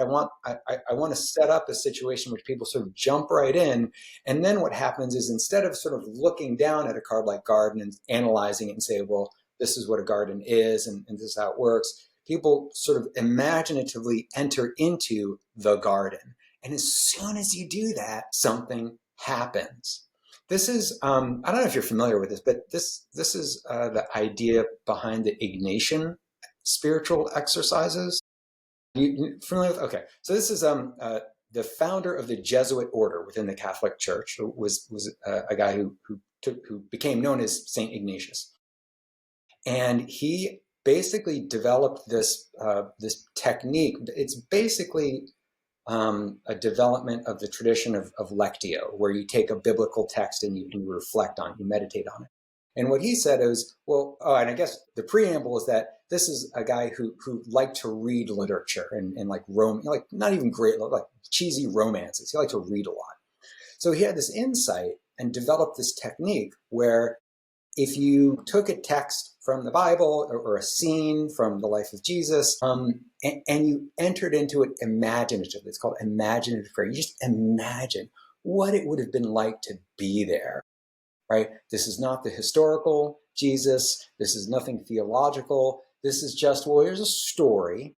I want to set up a situation which people sort of jump right in. And then what happens is, instead of sort of looking down at a card like garden and analyzing it and say, well, this is what a garden is and this is how it works, people sort of imaginatively enter into the garden. And as soon as you do that, something happens. This is, I don't know if you're familiar with this, but this is the idea behind the Ignatian spiritual exercises. You familiar with? Okay, so this is the founder of the Jesuit order within the Catholic Church was a guy who became known as Saint Ignatius, and he basically developed this technique. It's basically a development of the tradition of lectio, where you take a biblical text and you reflect on it, you meditate on it. And what he said is, well, and I guess the preamble is that this is a guy who liked to read literature and like like not even great, like cheesy romances. He liked to read a lot. So he had this insight and developed this technique where if you took a text from the Bible or a scene from the life of Jesus, and you entered into it imaginatively, it's called imaginative prayer. You just imagine what it would have been like to be there, right? This is not the historical Jesus. This is nothing theological. This is just, well, here's a story.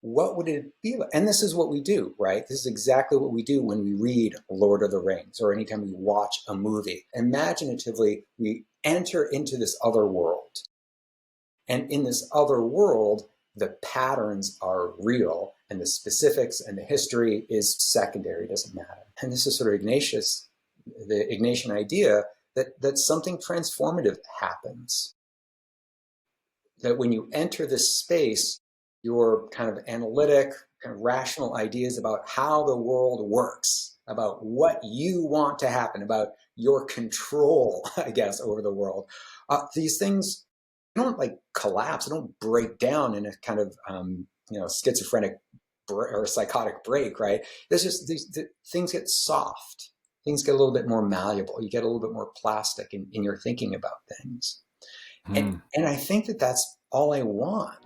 What would it be like? And this is what we do, right? This is exactly what we do when we read Lord of the Rings or anytime we watch a movie. Imaginatively, we enter into this other world. And in this other world, the patterns are real and the specifics and the history is secondary, doesn't matter. And this is sort of Ignatius, the Ignatian idea that something transformative happens. That when you enter this space, your kind of analytic, kind of rational ideas about how the world works, about what you want to happen, about your control, I guess, over the world. These things don't like collapse, they don't break down in a kind of schizophrenic or psychotic break, right? There's just things get soft, things get a little bit more malleable, you get a little bit more plastic in your thinking about things. And I think that that's all I want.